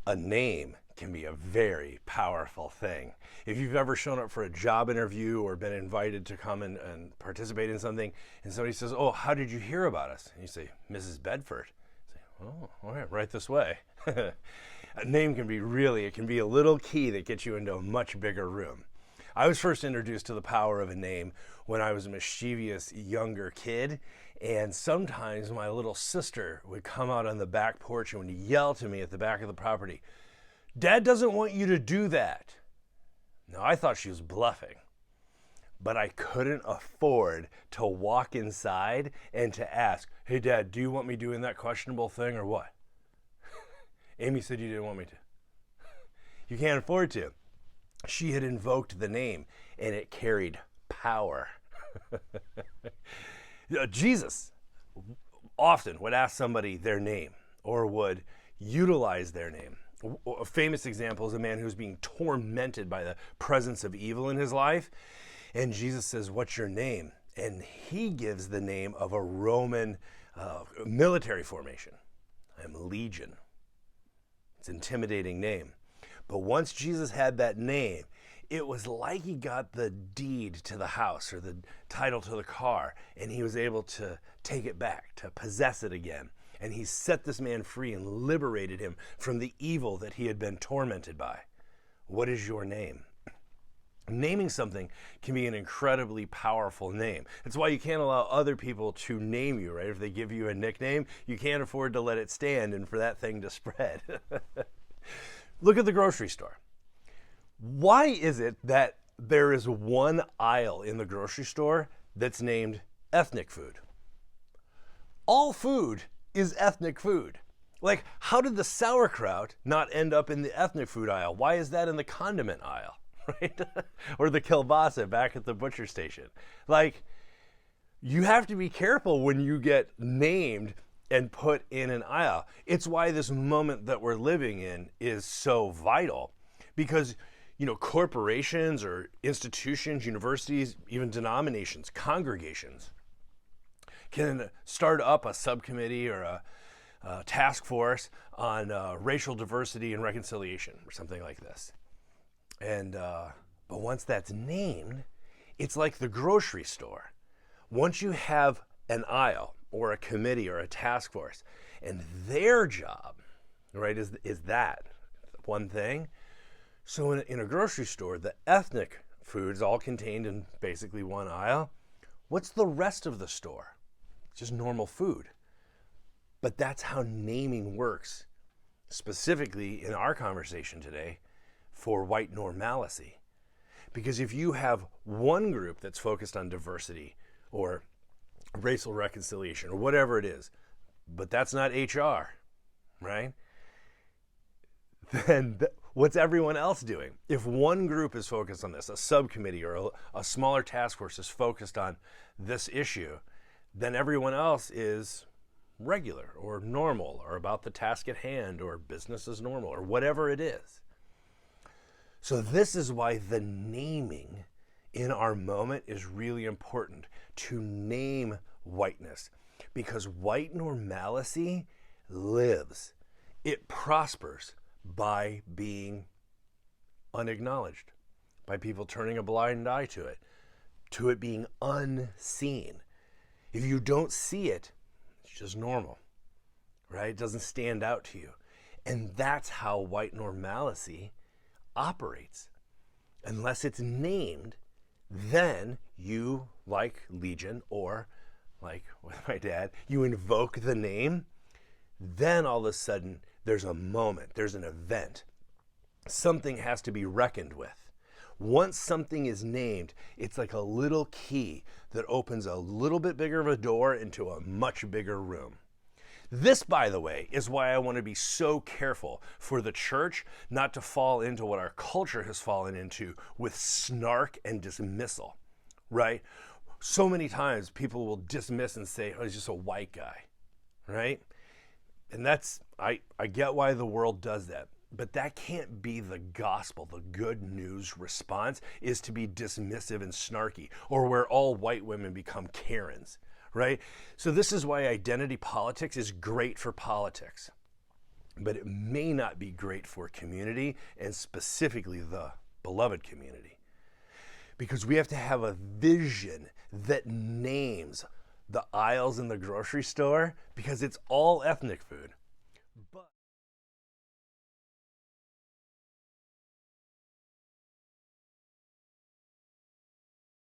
A name can be a very powerful thing. If you've ever shown up for a job interview or been invited to come and participate in something, and somebody says, "Oh, how did you hear about us?" And you say, "Mrs. Bedford." You say, "Oh, all right this way." A name can be it can be a little key that gets you into a much bigger room. I was first introduced to the power of a name when I was a mischievous younger kid, and sometimes my little sister would come out on the back porch and would yell to me at the back of the property, "Dad doesn't want you to do that." Now, I thought she was bluffing, but I couldn't afford to walk inside and to ask, "Hey, Dad, do you want me doing that questionable thing or what?" Amy said you didn't want me to. You can't afford to. She had invoked the name, and it carried power. Jesus often would ask somebody their name or would utilize their name. A famous example is a man who's being tormented by the presence of evil in his life. And Jesus says, "What's your name?" And he gives the name of a Roman military formation. I'm Legion. It's an intimidating name. But once Jesus had that name, it was like he got the deed to the house or the title to the car, and he was able to take it back, to possess it again. And he set this man free and liberated him from the evil that he had been tormented by. What is your name? Naming something can be an incredibly powerful name. That's why you can't allow other people to name you, right? If they give you a nickname, you can't afford to let it stand and for that thing to spread. Look at the grocery store. Why is it that there is one aisle in the grocery store that's named ethnic food? All food is ethnic food. Like, how did the sauerkraut not end up in the ethnic food aisle? Why is that in the condiment aisle, right? Or the kielbasa back at the butcher station? Like, you have to be careful when you get named and put in an aisle. It's why this moment that we're living in is so vital, because corporations or institutions, universities, even denominations, congregations can start up a subcommittee or a task force on racial diversity and reconciliation or something like this. And but once that's named, it's like the grocery store. Once you have an aisle or a committee or a task force, and their job, right, is that one thing. So in a grocery store, the ethnic foods all contained in basically one aisle. What's the rest of the store? It's just normal food. But that's how naming works, specifically in our conversation today for white normalcy. Because if you have one group that's focused on diversity or racial reconciliation or whatever it is, but that's not HR, right? Then what's everyone else doing? If one group is focused on this, a subcommittee or a smaller task force is focused on this issue, then everyone else is regular or normal or about the task at hand or business as normal or whatever it is. So this is why the naming in our moment is really important, to name whiteness, because white normalcy lives. It prospers by being unacknowledged, by people turning a blind eye to it being unseen. If you don't see it, it's just normal, right? It doesn't stand out to you. And that's how white normalcy operates. Unless it's named, then you, like Legion, or like with my dad, you invoke the name, then all of a sudden there's a moment, there's an event. Something has to be reckoned with. Once something is named, it's like a little key that opens a little bit bigger of a door into a much bigger room. This, by the way, is why I want to be so careful for the church not to fall into what our culture has fallen into with snark and dismissal, right? So many times people will dismiss and say, "Oh, he's just a white guy," right? And that's, I get why the world does that. But that can't be the gospel. The good news response is to be dismissive and snarky, or where all white women become Karens, right? So this is why identity politics is great for politics. but it may not be great for community, and specifically the beloved community. Because we have to have a vision that names the aisles in the grocery store, because it's all ethnic food.